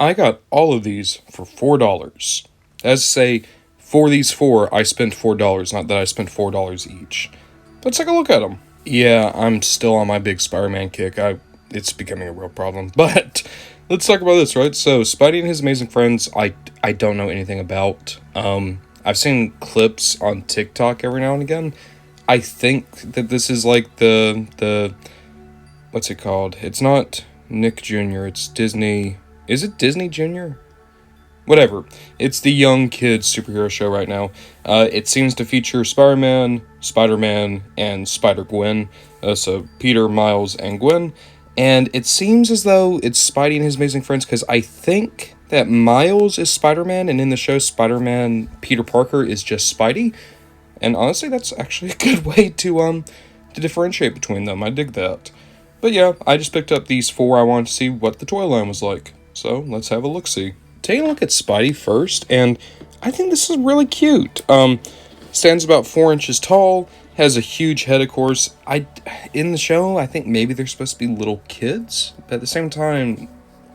I got all of these for $4. As to say, for these four, I spent $4, not that I spent $4 each. Let's take a look at them. Yeah, I'm still on my big Spider-Man kick. It's becoming a real problem. But let's talk about this, right? So, Spidey and His Amazing Friends, I don't know anything about. I've seen clips on TikTok every now and again. I think that this is like the what's it called? It's not Nick Jr., it's Disney. Is it Disney Jr.? Whatever. It's the young kids superhero show right now. It seems to feature Spider-Man, Spider-Man, and Spider-Gwen. So Peter, Miles, and Gwen. And it seems as though it's Spidey and His Amazing Friends, because I think that Miles is Spider-Man, and in the show Spider-Man Peter Parker is just Spidey. And honestly, that's actually a good way to differentiate between them. I dig that. But yeah, I just picked up these four. I wanted to see what the toy line was like. So let's have a look-see. Taking a look at Spidey first, and I think this is really cute. Stands about 4 inches tall, has a huge head, of course. In the show, I think maybe they're supposed to be little kids, but at the same time,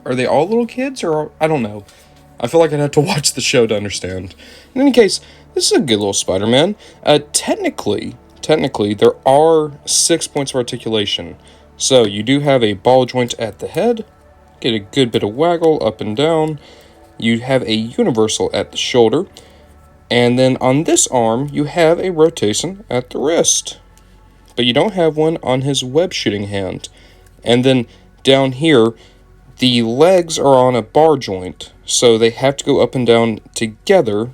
are they all little kids, or I don't know. I feel like I'd have to watch the show to understand. In any case, this is a good little Spider-Man. Technically, there are 6 points of articulation. So, you do have a ball joint at the head, get a good bit of waggle up and down. You have a universal at the shoulder, and then on this arm, you have a rotation at the wrist. But you don't have one on his web shooting hand. And then down here, the legs are on a bar joint, so they have to go up and down together,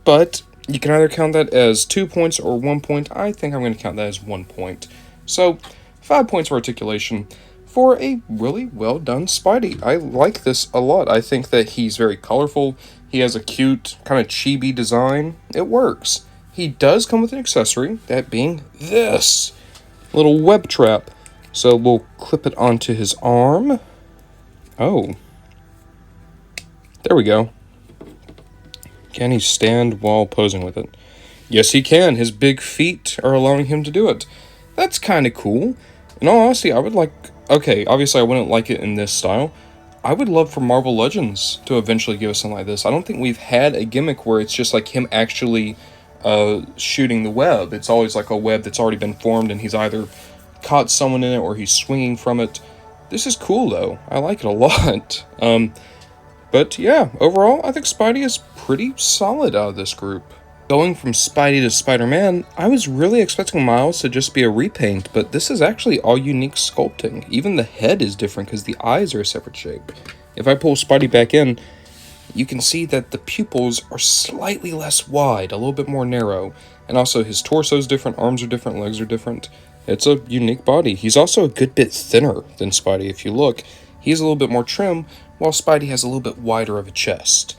but you can either count that as 2 points or 1 point. I think I'm going to count that as 1 point. So, 5 points of articulation for a really well done Spidey. I like this a lot. I think that he's very colorful. He has a cute, kind of chibi design. It works. He does come with an accessory, that being this little web trap. So we'll clip it onto his arm. Oh. There we go. Can he stand while posing with it? Yes, he can. His big feet are allowing him to do it. That's kind of cool. In all honesty, I would like... Okay, obviously I wouldn't like it in this style. I would love for Marvel Legends to eventually give us something like this. I don't think we've had a gimmick where it's just like him actually shooting the web. It's always like a web that's already been formed and he's either caught someone in it or he's swinging from it. This is cool though. I like it a lot. But yeah, overall, I think Spidey is pretty solid out of this group. Going from Spidey to Spider-Man, I was really expecting Miles to just be a repaint, but this is actually all unique sculpting. Even the head is different because the eyes are a separate shape. If I pull Spidey back in, you can see that the pupils are slightly less wide, a little bit more narrow. And also his torso is different, arms are different, legs are different. It's a unique body. He's also a good bit thinner than Spidey. If you look, he's a little bit more trim, while Spidey has a little bit wider of a chest.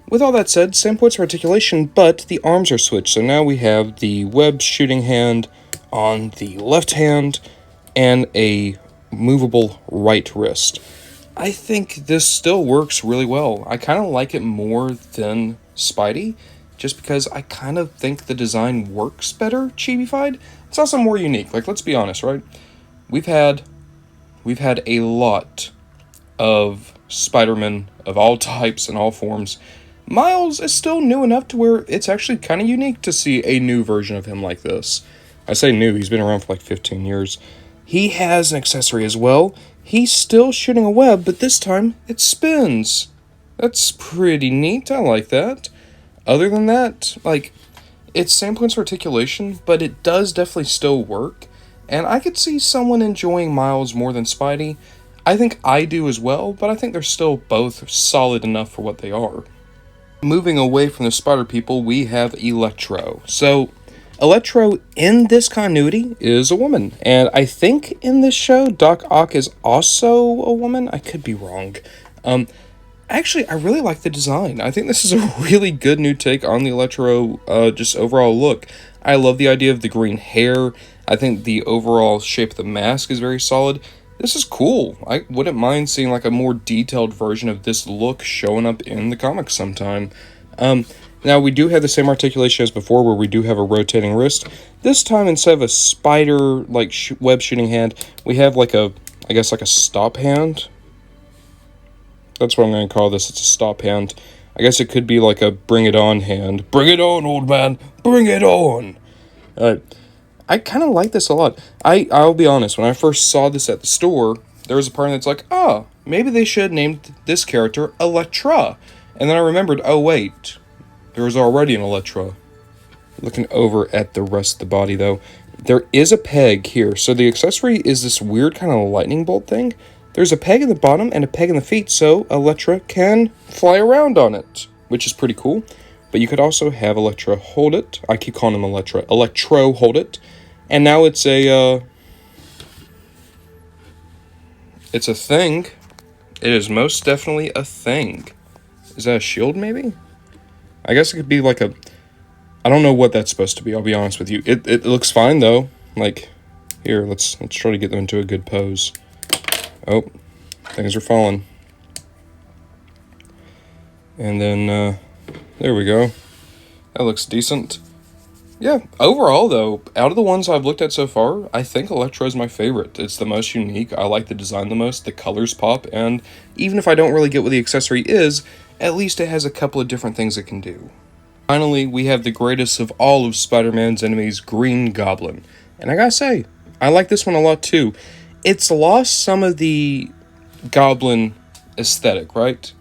With all that said, same points of articulation, but the arms are switched. So now we have the web shooting hand on the left hand and a movable right wrist. I think this still works really well. I kind of like it more than Spidey, just because I kind of think the design works better chibi-fied. It's also more unique. Like, let's be honest, right? We've had a lot of Spider-Man of all types and all forms. Miles is still new enough to where it's actually kind of unique to see a new version of him like this. I say new, he's been around for like 15 years. He has an accessory as well. He's still shooting a web, but this time it spins. That's pretty neat, I like that. Other than that, like, it's same points of articulation, but it does definitely still work. And I could see someone enjoying Miles more than Spidey. I think I do as well, but I think they're still both solid enough for what they are. Moving away from the spider people, we have Electro. So, Electro in this continuity is a woman. And I think in this show, Doc Ock is also a woman. I could be wrong. Actually, I really like the design. I think this is a really good new take on the Electro, just overall look. I love the idea of the green hair. I think the overall shape of the mask is very solid. This is cool. I wouldn't mind seeing like a more detailed version of this look showing up in the comics sometime. Now we do have the same articulation as before, where we do have a rotating wrist. This time, instead of a spider like web shooting hand, we have like a, I guess like a stop hand. That's what I'm going to call this. It's a stop hand. I guess it could be like a bring it on hand. Bring it on, old man. Bring it on. I kind of like this a lot. I'll be honest. When I first saw this at the store, there was a part that's like, oh, maybe they should have named this character Electra. And then I remembered, oh, wait. There was already an Electra. Looking over at the rest of the body, though, there is a peg here. So the accessory is this weird kind of lightning bolt thing. There's a peg in the bottom and a peg in the feet, so Electra can fly around on it, which is pretty cool. But you could also have Electra hold it. I keep calling him Electra. Electro hold it. And now it's a thing. It is most definitely a thing. Is that a shield, maybe? I guess it could be like a... I don't know what that's supposed to be, I'll be honest with you. It looks fine, though. Like, here, let's try to get them into a good pose. Oh, things are falling. And then, there we go. That looks decent. Yeah, overall, though, out of the ones I've looked at so far, I think Electro is my favorite. It's the most unique. I like the design the most. The colors pop. And even if I don't really get what the accessory is, at least it has a couple of different things it can do. Finally, we have the greatest of all of Spider-Man's enemies, Green Goblin. And I gotta say, I like this one a lot too. It's lost some of the Goblin aesthetic, right?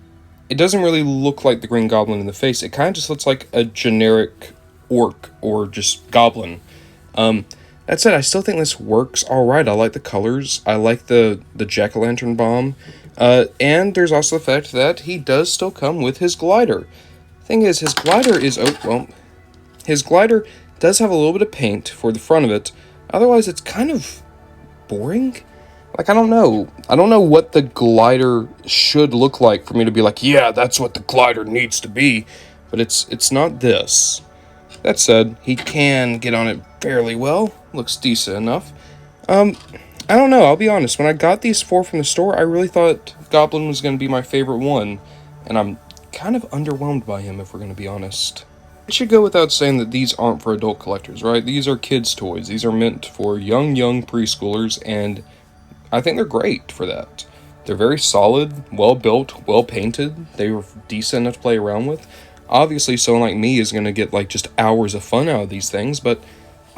It doesn't really look like the Green Goblin in the face. It kind of just looks like a generic orc or just goblin. That said, I still think this works alright. I like the colors. I like the jack-o'-lantern bomb. And there's also the fact that he does still come with his glider. Thing is, his glider is... Oh, well. His glider does have a little bit of paint for the front of it. Otherwise, it's kind of boring. Like, I don't know. I don't know what the glider should look like for me to be like, yeah, that's what the glider needs to be. But it's not this. That said, he can get on it fairly well. Looks decent enough. I don't know. I'll be honest. When I got these 4 from the store, I really thought Goblin was going to be my favorite one. And I'm kind of underwhelmed by him, if we're going to be honest. It should go without saying that these aren't for adult collectors, right? These are kids' toys. These are meant for young preschoolers, and I think they're great for that. They're very solid, well-built, well-painted. They were decent enough to play around with. Obviously, someone like me is going to get, like, just hours of fun out of these things, but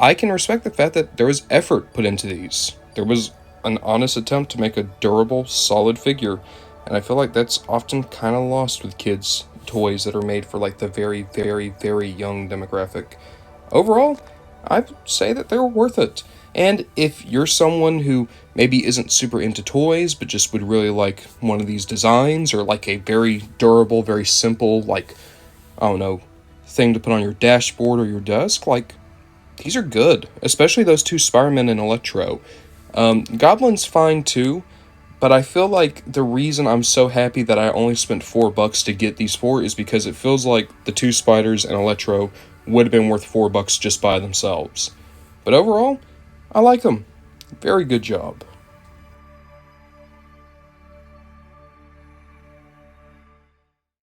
I can respect the fact that there was effort put into these. There was an honest attempt to make a durable, solid figure. And I feel like that's often kind of lost with kids' toys that are made for, like, the very, very, very young demographic. Overall, I'd say that they're worth it. And if you're someone who maybe isn't super into toys, but just would really like one of these designs, or like a very durable, very simple, like, I don't know, thing to put on your dashboard or your desk, like, these are good. Especially those 2 Spider-Man and Electro. Goblin's fine too. But I feel like the reason I'm so happy that I only spent $4 to get these 4 is because it feels like the 2 Spiders and Electro would have been worth $4 just by themselves. But overall, I like them. Very good job.